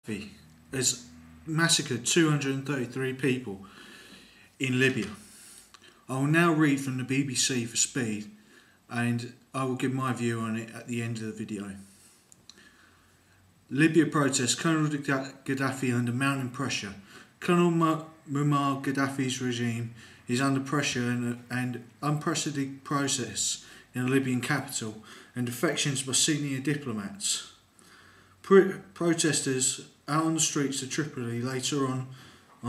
Gaddafi has massacred 233 people in Libya. I will now read from the BBC for speed, and I will give my view on it at the end of the video. Libya protests. Colonel Gaddafi under mounting pressure. Colonel Muammar Gaddafi's regime is under pressure and unprecedented protests in the Libyan capital and defections by senior diplomats. Protesters out on the streets of Tripoli later on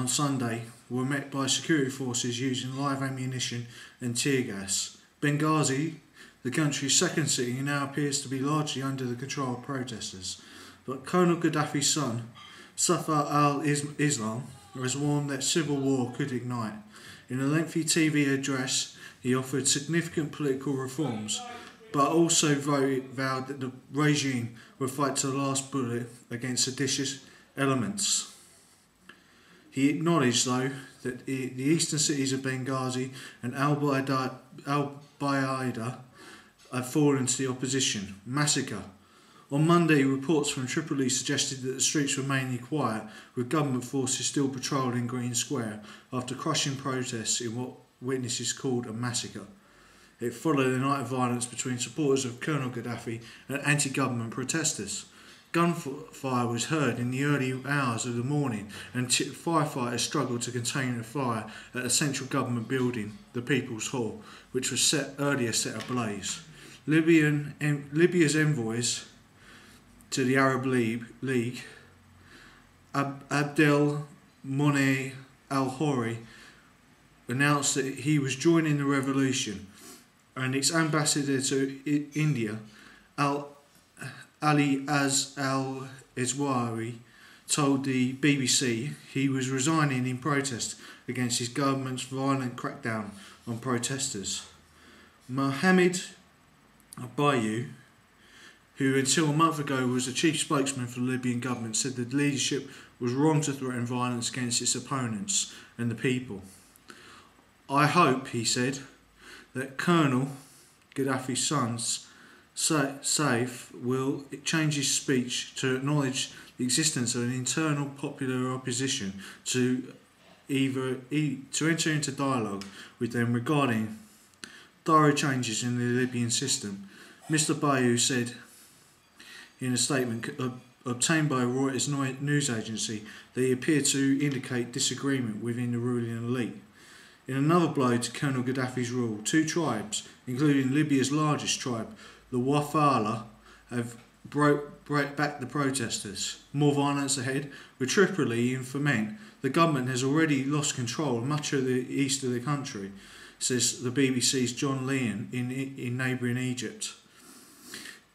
Sunday were met by security forces using live ammunition and tear gas. Benghazi, the country's second city, now appears to be largely under the control of protesters. But Colonel Gaddafi's son, Safar al-Islam, has warned that civil war could ignite. In a lengthy TV address, he offered significant political reforms, but also vowed that the regime would fight to the last bullet against seditious elements. He acknowledged, though, that the eastern cities of Benghazi and al-Baida had fallen to the opposition. Massacre. On Monday, reports from Tripoli suggested that the streets were mainly quiet, with government forces still patrolling Green Square after crushing protests in what witnesses called a massacre. It followed a night of violence between supporters of Colonel Gaddafi and anti-government protesters. Gunfire was heard in the early hours of the morning, and firefighters struggled to contain the fire at the central government building, the People's Hall, which was earlier set ablaze. Libya's envoys to the Arab League, Abdel Monet al-Houri, announced that he was joining the revolution, and its ambassador to India, Ali al-Zawahiri, told the BBC he was resigning in protest against his government's violent crackdown on protesters. Mohamed Bayou, who until a month ago was the chief spokesman for the Libyan government, said the leadership was wrong to threaten violence against its opponents and the people. I hope, he said, that Colonel Gaddafi's son, Saif, will change his speech to acknowledge the existence of an internal popular opposition to enter into dialogue with them regarding thorough changes in the Libyan system. Mr. Bayou said in a statement obtained by Reuters news agency that he appeared to indicate disagreement within the ruling elite. In another blow to Colonel Gaddafi's rule, two tribes, including Libya's largest tribe, the Wafala, have brought back the protesters. More violence ahead. With Tripoli in ferment, the government has already lost control of much of the east of the country, says the BBC's John Leon in neighbouring Egypt.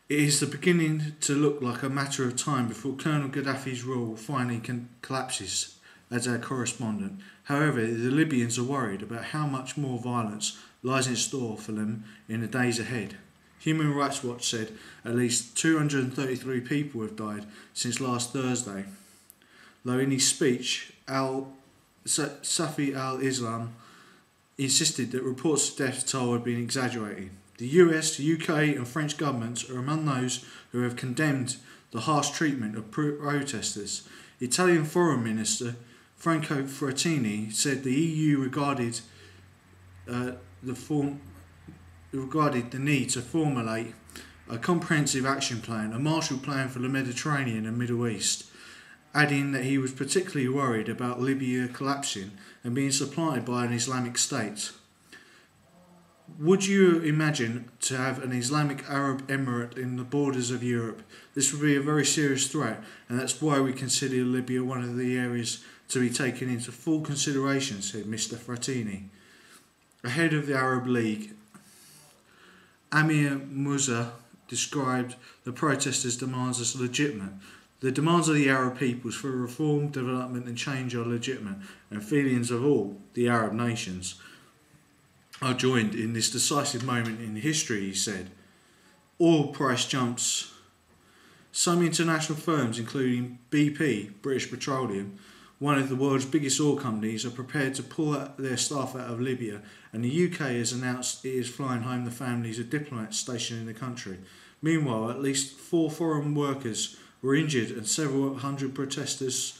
It is beginning to look like a matter of time before Colonel Gaddafi's rule finally collapses, adds our correspondent. However, the Libyans are worried about how much more violence lies in store for them in the days ahead. Human Rights Watch said at least 233 people have died since last Thursday, though in his speech, Safi al-Islam insisted that reports of death toll had been exaggerated. The US, UK and French governments are among those who have condemned the harsh treatment of protesters. Italian Foreign Minister Franco Frattini said the EU regarded the need to formulate a comprehensive action plan, a Marshall Plan for the Mediterranean and Middle East, adding that he was particularly worried about Libya collapsing and being supplanted by an Islamic State. Would you imagine to have an Islamic Arab Emirate in the borders of Europe? This would be a very serious threat, and that's why we consider Libya one of the areas to be taken into full consideration, said Mr. Frattini. Ahead of the Arab League, Amir Moussa described the protesters' demands as legitimate. The demands of the Arab peoples for reform, development and change are legitimate, and feelings of all the Arab nations are joined in this decisive moment in history, he said. Oil price jumps. Some international firms, including BP, British Petroleum, one of the world's biggest oil companies, are prepared to pull their staff out of Libya, and the UK has announced it is flying home the families of diplomats stationed in the country. Meanwhile, at least 4 foreign workers were injured and several hundred protesters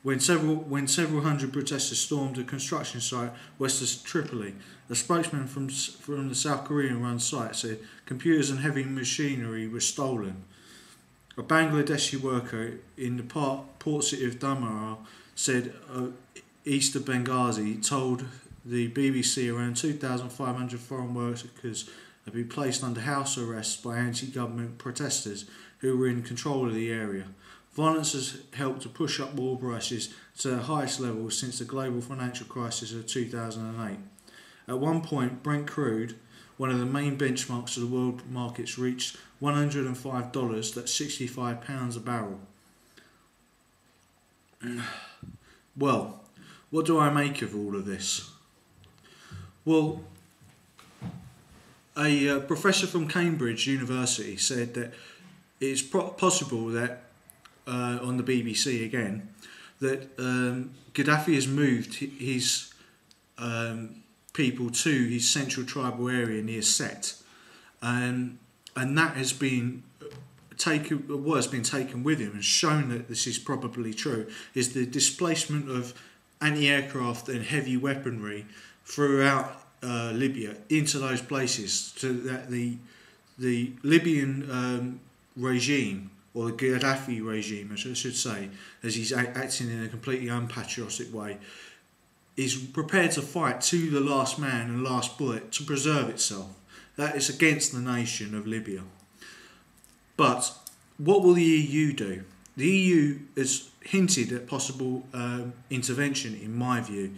when several hundred protesters stormed a construction site west of Tripoli. A spokesman from the South Korean-run site said computers and heavy machinery were stolen. A Bangladeshi worker in the port city of Damara said east of Benghazi told the BBC around 2,500 foreign workers had been placed under house arrest by anti-government protesters who were in control of the area. Violence has helped to push up oil prices to their highest levels since the global financial crisis of 2008. At one point, Brent crude, one of the main benchmarks of the world markets, reached $105, that's £65 a barrel. Well, what do I make of all of this? Well, a professor from Cambridge University said that it's possible that, on the BBC again, that Gaddafi has moved his people to his central tribal area near Set, and that has been what has been taken with him and shown that this is probably true is the displacement of anti-aircraft and heavy weaponry throughout Libya into those places, so that the Libyan regime, or the Gaddafi regime, as I should say, as he's acting in a completely unpatriotic way, is prepared to fight to the last man and last bullet to preserve itself. That is against the nation of Libya. But what will the EU do? The EU has hinted at possible intervention, in my view,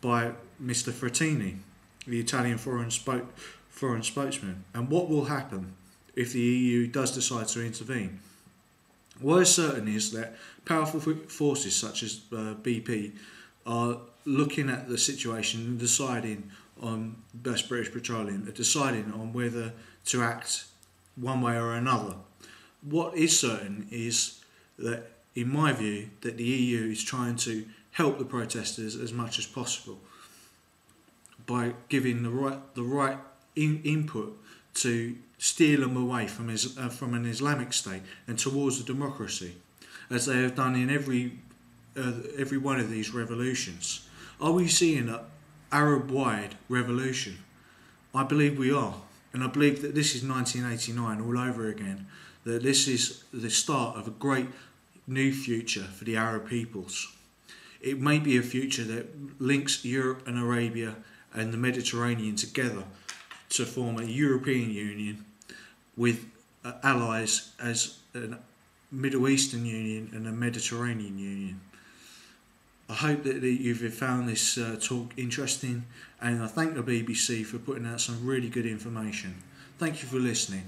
by Mr. Frattini, the Italian foreign spokesman. And what will happen if the EU does decide to intervene? What is certain is that powerful forces such as BP are looking at the situation and deciding on, that's British Petroleum, deciding on whether to act one way or another. What is certain is that, in my view, that the EU is trying to help the protesters as much as possible by giving the right input to steer them away from an Islamic state and towards a democracy, as they have done in every one of these revolutions. Are we seeing an Arab-wide revolution? I believe we are, and I believe that this is 1989 all over again, that this is the start of a great new future for the Arab peoples. It may be a future that links Europe and Arabia and the Mediterranean together to form a European Union with allies as a Middle Eastern Union and a Mediterranean Union. I hope that you've found this talk interesting, and I thank the BBC for putting out some really good information. Thank you for listening.